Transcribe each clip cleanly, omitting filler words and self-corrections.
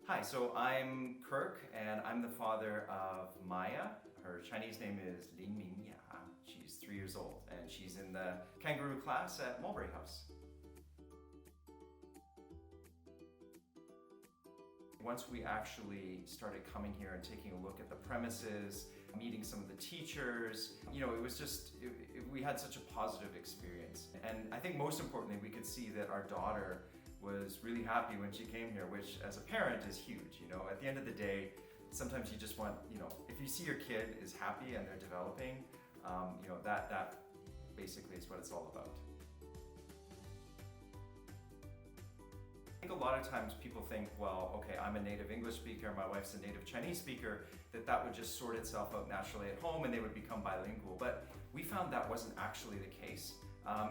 Hi, so I'm Kirk and I'm the father of Maia. Her Chinese name is Lin Mingya. She's 3 years old and she's in the kangaroo class at Mulberry House. Once we actually started coming here and taking a look at the premises, meeting some of the teachers, it was just, we had such a positive experience. And I think most importantly, we could see that our daughter was really happy when she came here, which as a parent is huge. At the end of the day, sometimes you just want, if you see your kid is happy and they're developing, that basically is what it's all about. I think a lot of times people think, well, okay, I'm a native English speaker, my wife's a native Chinese speaker, that would just sort itself out naturally at home and they would become bilingual. But we found that wasn't actually the case.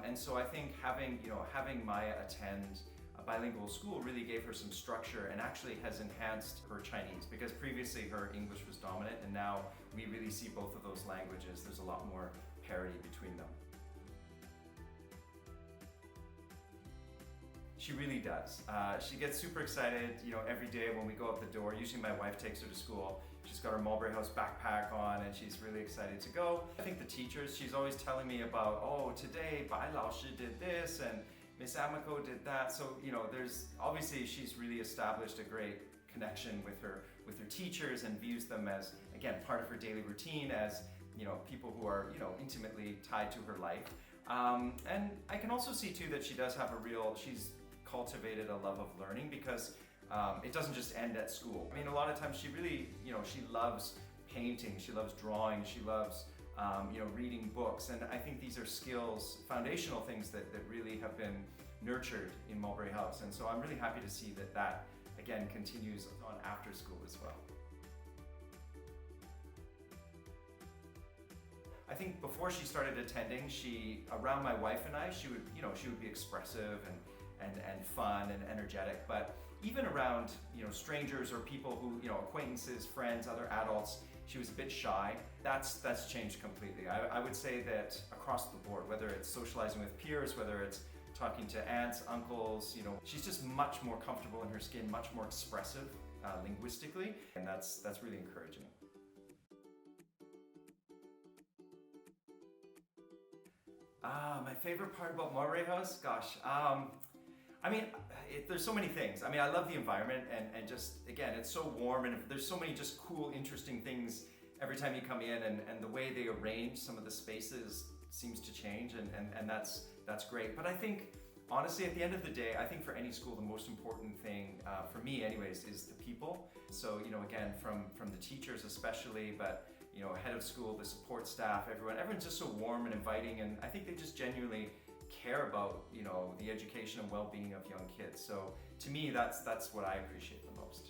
And so I think having Maia attend a bilingual school really gave her some structure and actually has enhanced her Chinese, because previously her English was dominant and now we really see both of those languages. There's a lot more parity between them. She really does. She gets super excited, every day when we go out the door. Usually my wife takes her to school. She's got her Mulberry House backpack on and she's really excited to go. I think the teachers, she's always telling me about, oh, today Bai Lao Shi did this and Miss Amiko did that. So, there's obviously she's really established a great connection with her teachers and views them as, again, part of her daily routine, as people who are intimately tied to her life. And I can also see too that she does have she's cultivated a love of learning, because it doesn't just end at school. I mean, a lot of times she really, she loves painting, she loves drawing, she loves reading books, and I think these are skills, foundational things that really have been nurtured in Mulberry House, and so I'm really happy to see that again continues on after school as well. I think before she started attending, around my wife and I, she would be expressive and fun and energetic, but even around strangers or people who acquaintances, friends, other adults, she was a bit shy. That's changed completely. I would say that across the board, whether it's socializing with peers, whether it's talking to aunts, uncles, she's just much more comfortable in her skin, much more expressive linguistically, and that's really encouraging. My favorite part about Mulberry House, gosh, I mean, there's so many things. I mean, I love the environment and just, again, it's so warm and there's so many just cool, interesting things every time you come in, and the way they arrange some of the spaces seems to change, and that's great. But I think, honestly, at the end of the day, I think for any school, the most important thing, for me anyways, is the people. So, again, from the teachers especially, but head of school, the support staff, everyone's just so warm and inviting, and I think they just genuinely care about the education and well-being of young kids. So to me, that's what I appreciate the most.